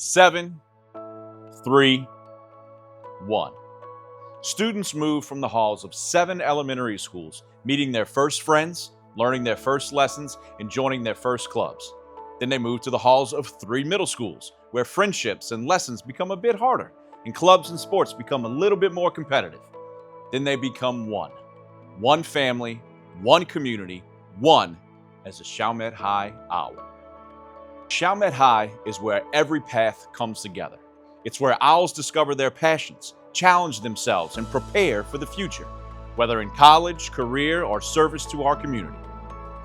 7, 3, 1. Students move from the halls of 7 elementary schools, meeting their first friends, learning their first lessons, and joining their first clubs. Then they move to the halls of 3 middle schools, where friendships and lessons become a bit harder, and clubs and sports become a little bit more competitive. Then they become one. One family, one community, one as a Chalmette High Owl. Chalmette High is where every path comes together. It's where owls discover their passions, challenge themselves, and prepare for the future, whether in college, career, or service to our community.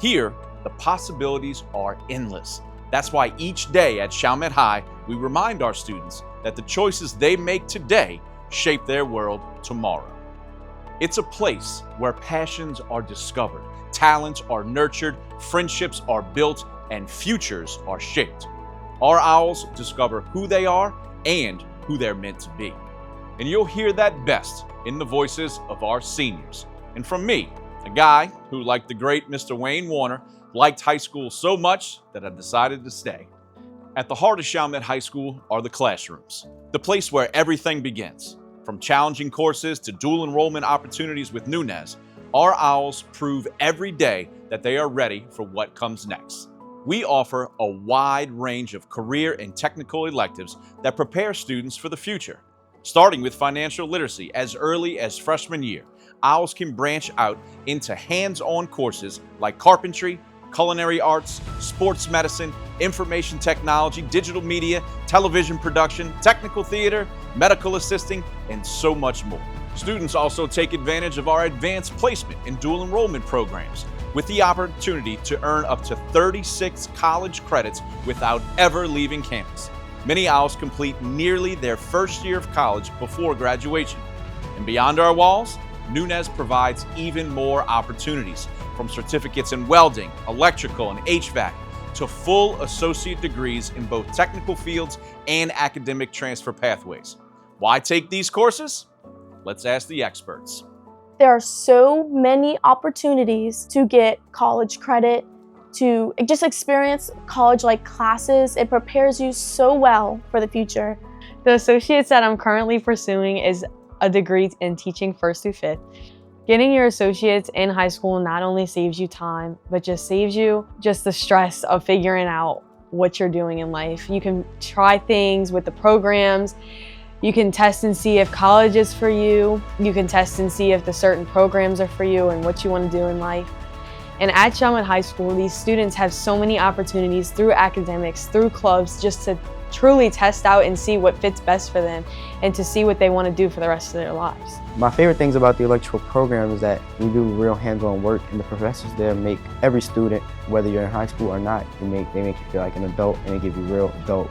Here, the possibilities are endless. That's why each day at Chalmette High, we remind our students that the choices they make today shape their world tomorrow. It's a place where passions are discovered, talents are nurtured, friendships are built, and futures are shaped. Our owls discover who they are and who they're meant to be. And you'll hear that best in the voices of our seniors. And from me, a guy who, like the great Mr. Wayne Warner, liked high school so much that I decided to stay. At the heart of Chalmette High School are the classrooms, the place where everything begins. From challenging courses to dual enrollment opportunities with Nunez, our owls prove every day that they are ready for what comes next. We offer a wide range of career and technical electives that prepare students for the future. Starting with financial literacy as early as freshman year, owls can branch out into hands-on courses like carpentry, culinary arts, sports medicine, information technology, digital media, television production, technical theater, medical assisting, and so much more. Students also take advantage of our advanced placement and dual enrollment programs with the opportunity to earn up to 36 college credits without ever leaving campus. Many owls complete nearly their first year of college before graduation. And beyond our walls, Nunez provides even more opportunities, from certificates in welding, electrical, and HVAC, to full associate degrees in both technical fields and academic transfer pathways. Why take these courses? Let's ask the experts. There are so many opportunities to get college credit, to just experience college-like classes. It prepares you so well for the future. The associates that I'm currently pursuing is a degree in teaching 1st through 5th. Getting your associates in high school not only saves you time, but just saves you the stress of figuring out what you're doing in life. You can try things with the programs. You can test and see if college is for you. You can test and see if the certain programs are for you and what you want to do in life. And at Chalmette High School, these students have so many opportunities through academics, through clubs, just to truly test out and see what fits best for them and to see what they want to do for the rest of their lives. My favorite things about the electrical program is that we do real hands-on work, and the professors there make every student, whether you're in high school or not, they make you feel like an adult, and they give you real adult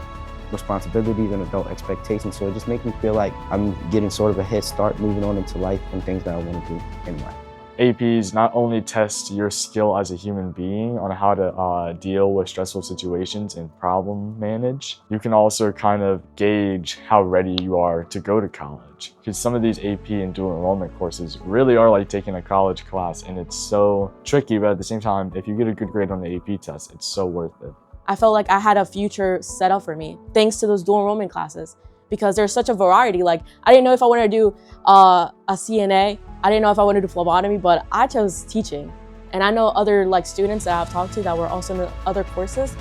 responsibilities and adult expectations. So it just makes me feel like I'm getting sort of a head start moving on into life and things that I want to do in life. APs not only test your skill as a human being on how to deal with stressful situations and problem manage, you can also kind of gauge how ready you are to go to college. Because some of these AP and dual enrollment courses really are like taking a college class, and it's so tricky, but at the same time, if you get a good grade on the AP test, it's so worth it. I felt like I had a future set up for me thanks to those dual enrollment classes, because there's such a variety. Like, I didn't know if I wanted to do a CNA. I didn't know if I wanted to do phlebotomy, but I chose teaching. And I know other students that I've talked to that were also in the other courses,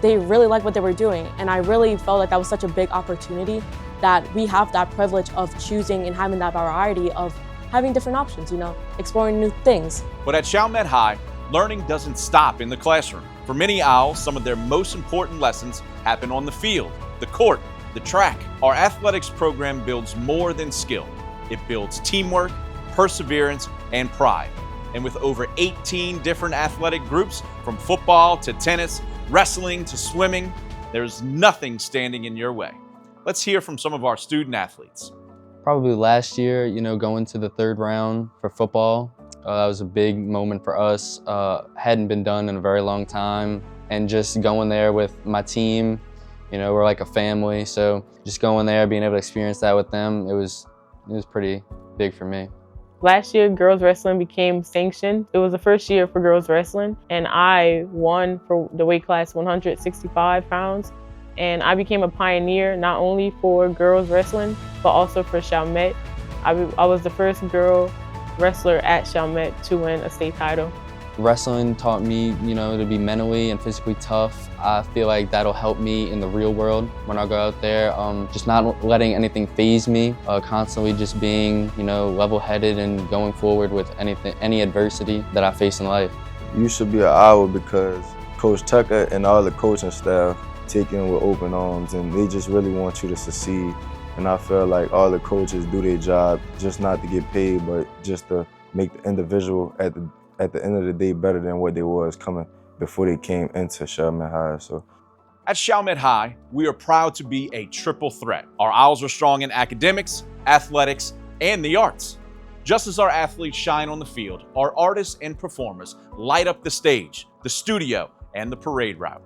they really liked what they were doing. And I really felt like that was such a big opportunity, that we have that privilege of choosing and having that variety of having different options, exploring new things. But at Chalmette High, learning doesn't stop in the classroom. For many owls, some of their most important lessons happen on the field, the court, the track. Our athletics program builds more than skill. It builds teamwork, perseverance, and pride. And with over 18 different athletic groups, from football to tennis, wrestling to swimming, there's nothing standing in your way. Let's hear from some of our student athletes. Probably last year, going to the 3rd round for football. That was a big moment for us. Hadn't been done in a very long time. And just going there with my team, we're like a family. So just going there, being able to experience that with them, it was pretty big for me. Last year, girls wrestling became sanctioned. It was the first year for girls wrestling, and I won for the weight class 165 pounds. and I became a pioneer not only for girls wrestling, but also for Chalmette. I was the first girl wrestler at Chalmette to win a state title. Wrestling taught me, to be mentally and physically tough. I feel like that'll help me in the real world when I go out there. Just not letting anything faze me, constantly just being, level-headed and going forward with any adversity that I face in life. You should be an Owl because Coach Tucker and all the coaching staff take you in with open arms, and they just really want you to succeed. And I feel like all the coaches do their job just not to get paid, but just to make the individual at the end of the day better than what they was coming before they came into Chalmette High. So, at Chalmette High, we are proud to be a triple threat. Our Owls are strong in academics, athletics, and the arts. Just as our athletes shine on the field, our artists and performers light up the stage, the studio, and the parade route.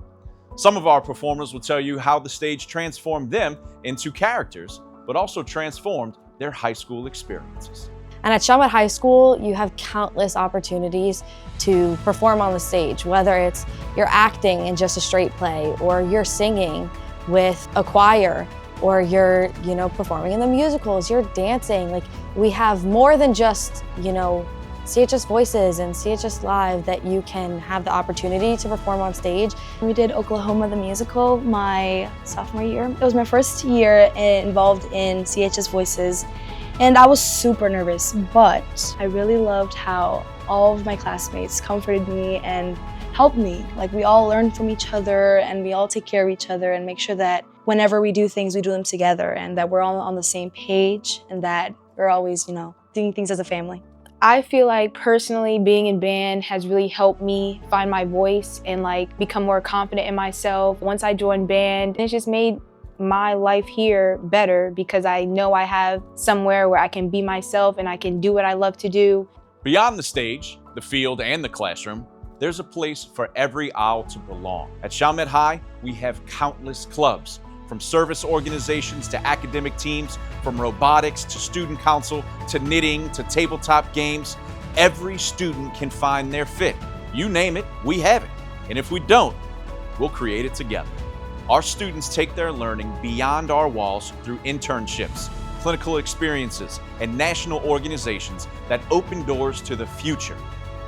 Some of our performers will tell you how the stage transformed them into characters, but also transformed their high school experiences. And at Chalmette High School, you have countless opportunities to perform on the stage, whether it's you're acting in just a straight play, or you're singing with a choir, or you're, performing in the musicals, you're dancing. Like, we have more than just, CHS Voices and CHS Live that you can have the opportunity to perform on stage. We did Oklahoma the Musical my sophomore year. It was my first year involved in CHS Voices, and I was super nervous, but I really loved how all of my classmates comforted me and helped me. Like, we all learn from each other, and we all take care of each other and make sure that whenever we do things, we do them together, and that we're all on the same page, and that we're always, doing things as a family. I feel like personally being in band has really helped me find my voice and become more confident in myself. Once I joined band, it's just made my life here better because I know I have somewhere where I can be myself and I can do what I love to do. Beyond the stage, the field, and the classroom, there's a place for every Owl to belong. At Chalmette High, we have countless clubs, from service organizations to academic teams, from robotics to student council to knitting to tabletop games. Every student can find their fit. You name it, we have it. And if we don't, we'll create it together. Our students take their learning beyond our walls through internships, clinical experiences, and national organizations that open doors to the future.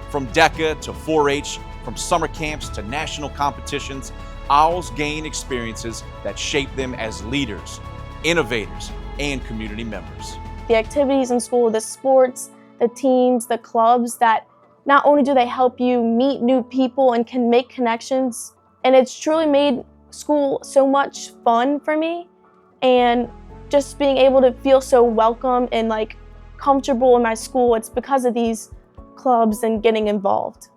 From DECA to 4-H, from summer camps to national competitions, Owls gain experiences that shape them as leaders, innovators, and community members. The activities in school, the sports, the teams, the clubs, that not only do they help you meet new people and can make connections, and it's truly made school so much fun for me, and just being able to feel so welcome and comfortable in my school, it's because of these clubs and getting involved.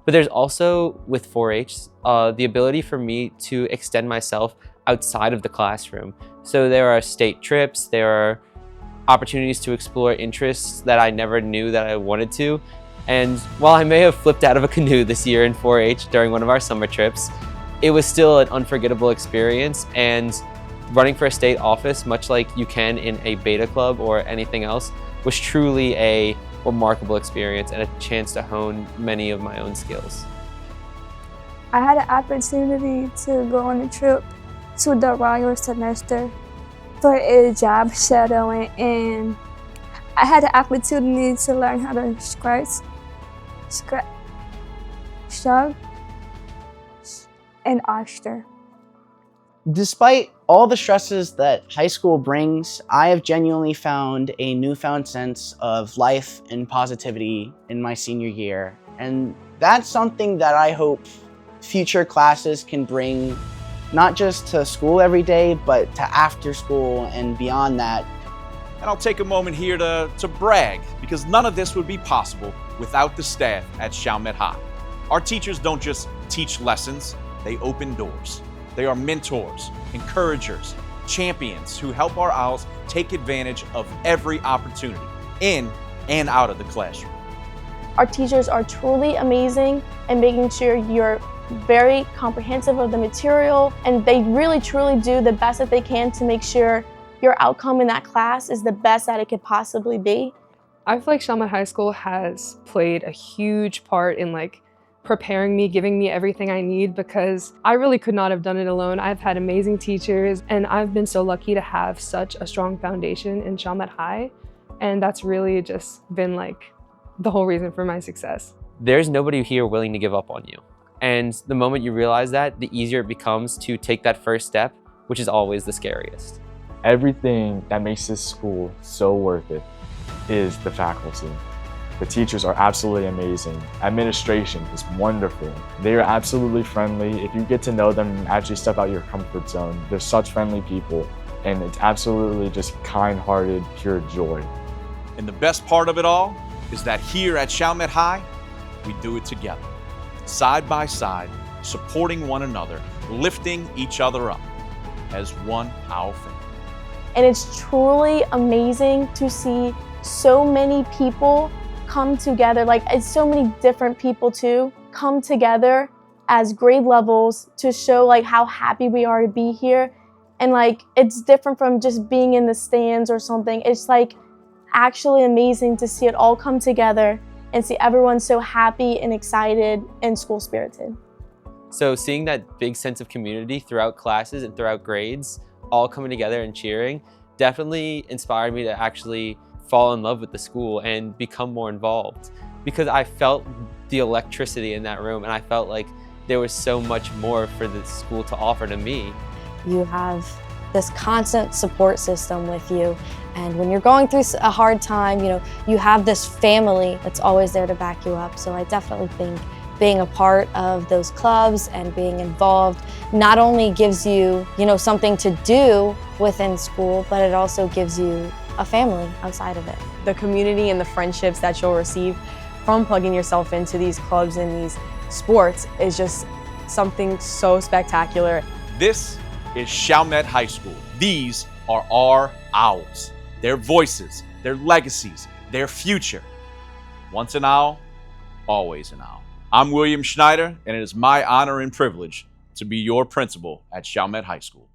But there's also, with 4-H, the ability for me to extend myself outside of the classroom. So there are state trips, there are opportunities to explore interests that I never knew that I wanted to. And while I may have flipped out of a canoe this year in 4-H during one of our summer trips, it was still an unforgettable experience. And running for a state office, much like you can in a beta club or anything else, was truly a remarkable experience and a chance to hone many of my own skills. I had an opportunity to go on a trip to the Royal semester for a job shadowing, and I had the opportunity to learn how to shrug, and oyster. Despite all the stresses that high school brings, I have genuinely found a newfound sense of life and positivity in my senior year. And that's something that I hope future classes can bring, not just to school every day, but to after school and beyond that. And I'll take a moment here to brag, because none of this would be possible without the staff at Chalmette High. Our teachers don't just teach lessons, they open doors. They are mentors, encouragers, champions who help our Owls take advantage of every opportunity in and out of the classroom. Our teachers are truly amazing in making sure you're very comprehensive of the material, and they really truly do the best that they can to make sure your outcome in that class is the best that it could possibly be. I feel like Chalmette High School has played a huge part in preparing me, giving me everything I need, because I really could not have done it alone. I've had amazing teachers, and I've been so lucky to have such a strong foundation in Chalmette High, and that's really just been like the whole reason for my success. There's nobody here willing to give up on you. And the moment you realize that, the easier it becomes to take that first step, which is always the scariest. Everything that makes this school so worth it is the faculty. The teachers are absolutely amazing. Administration is wonderful. They are absolutely friendly. If you get to know them and actually step out your comfort zone, they're such friendly people, and it's absolutely just kind-hearted, pure joy. And the best part of it all is that here at Chalmette High, we do it together, side by side, supporting one another, lifting each other up as one Owl family. And it's truly amazing to see so many people come together, like it's so many different people too, come together as grade levels to show like how happy we are to be here. And like, it's different from just being in the stands or something. It's like actually amazing to see it all come together and see everyone so happy and excited and school spirited. So seeing that big sense of community throughout classes and throughout grades, all coming together and cheering, definitely inspired me to actually fall in love with the school and become more involved, because I felt the electricity in that room and I felt like there was so much more for the school to offer to me. You have this constant support system with you, and when you're going through a hard time, you have this family that's always there to back you up. So I definitely think being a part of those clubs and being involved not only gives you, something to do within school, but it also gives you a family outside of it. The community and the friendships that you'll receive from plugging yourself into these clubs and these sports is just something so spectacular. This is Chalmette High School. These are our Owls, their voices, their legacies, their future. Once an owl, always an owl. I'm Willam Schneider, and it is my honor and privilege to be your principal at Chalmette High School.